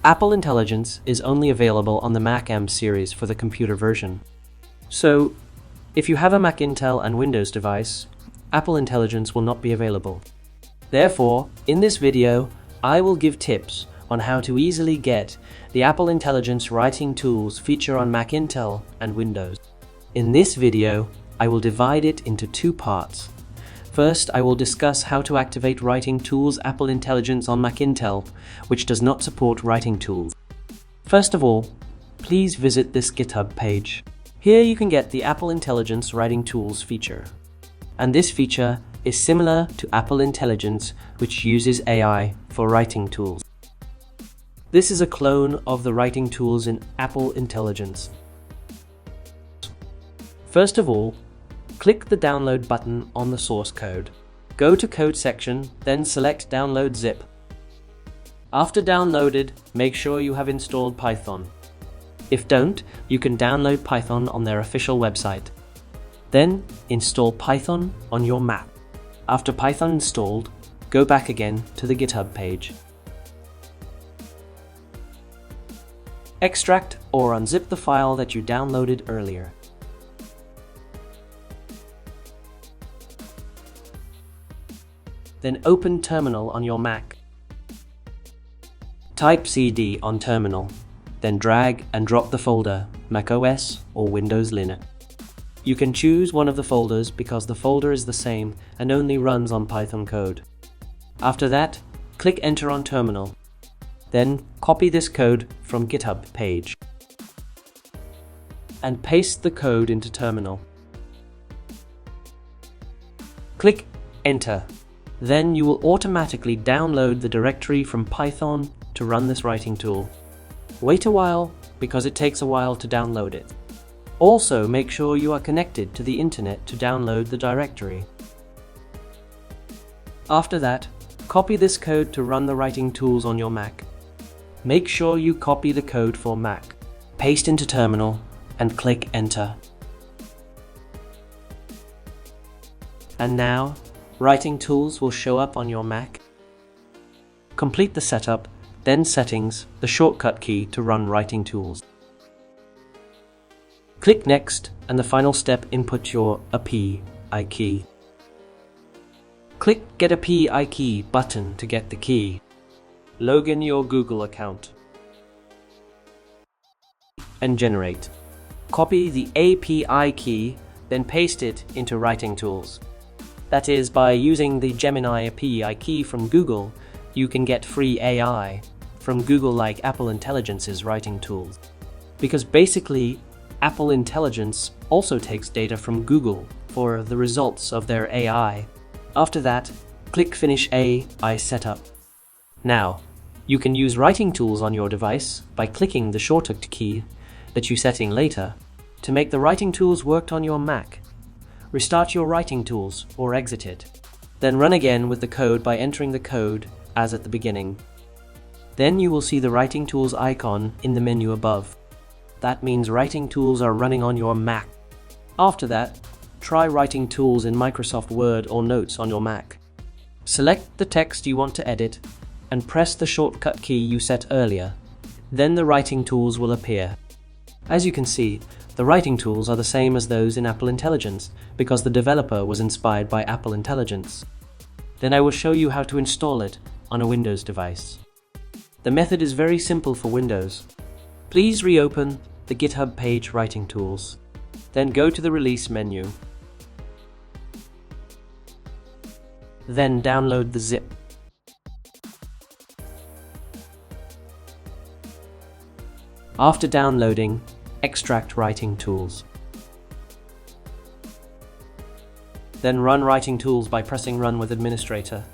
Apple Intelligence is only available on the Mac M series for the computer version. So, if you have a Mac Intel and Windows device, Apple Intelligence will not be available. Therefore, in this video, I will give tips on how to easily get the Apple Intelligence writing tools feature on Mac Intel and Windows. In this video, I will divide it into two parts. First, I will discuss how to activate Writing Tools Apple Intelligence on Mac Intel, which does not support Writing Tools. First of all, please visit this GitHub page. Here you can get the Apple Intelligence Writing Tools feature. And this feature is similar to Apple Intelligence, which uses AI for writing tools. This is a clone of the writing tools in Apple Intelligence. First of all, click the download button on the source code. Go to code section, then select download zip. After downloaded, make sure you have installed Python. If don't, you can download Python on their official website. Then install Python on your Mac. After Python installed, go back again to the GitHub page. Extract or unzip the file that you downloaded earlier. Then open Terminal on your Mac. Type CD on Terminal, then drag and drop the folder macOS or Windows Linux. You can choose one of the folders because the folder is the same and only runs on Python code. After that, click Enter on Terminal. Then copy this code from GitHub page and paste the code into Terminal. Click Enter. Then you will automatically download the directory from Python to run this writing tool. Wait a while because it takes a while to download it. Also, make sure you are connected to the internet to download the directory. After that, copy this code to run the writing tools on your Mac. Make sure you copy the code for Mac, paste into Terminal, and click Enter. And now, Writing Tools will show up on your Mac. Complete the setup, then Settings, the shortcut key to run Writing Tools. Click Next, and the final step, input your API key. Click Get API Key button to get the key. Log in your Google account and generate. Copy the API key, then paste it into Writing Tools. That is, by using the Gemini API key from Google, you can get free AI from Google like Apple Intelligence's writing tools. Because basically, Apple Intelligence also takes data from Google for the results of their AI. After that, click Finish AI Setup. Now, you can use writing tools on your device by clicking the shortcut key that you're setting later to make the writing tools work on your Mac. Restart your writing tools or exit it. Then run again with the code by entering the code as at the beginning. Then you will see the writing tools icon in the menu above. That means writing tools are running on your Mac. After that, try writing tools in Microsoft Word or Notes on your Mac. Select the text you want to edit and press the shortcut key you set earlier. Then the writing tools will appear. As you can see, the writing tools are the same as those in Apple Intelligence because the developer was inspired by Apple Intelligence. Then I will show you how to install it on a Windows device. The method is very simple for Windows. Please reopen the GitHub page Writing Tools. Then go to the Release menu. Then download the zip. After downloading, extract Writing Tools. Then run Writing Tools by pressing Run with Administrator.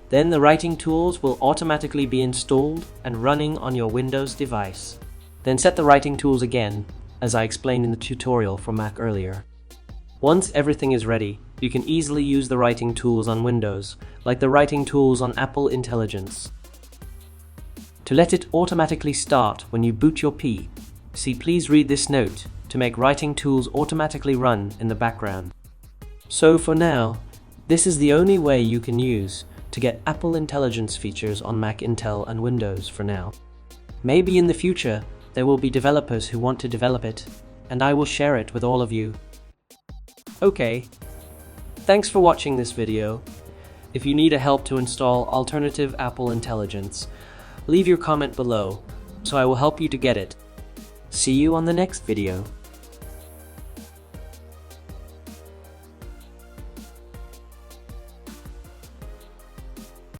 Then the writing tools will automatically be installed and running on your Windows device. Then set the writing tools again, as I explained in the tutorial for Mac earlier. Once everything is ready, you can easily use the writing tools on Windows, like the writing tools on Apple Intelligence. To let it automatically start when you boot your PC, please read this note to make writing tools automatically run in the background. So for now, This is the only way you can use to get Apple Intelligence features on Mac, Intel, and Windows for now. Maybe in the future, there will be developers who want to develop it, and I will share it with all of you. Okay, thanks for watching this video. If you need a help to install alternative Apple Intelligence, leave your comment below, so I will help you to get it. See you on the next video.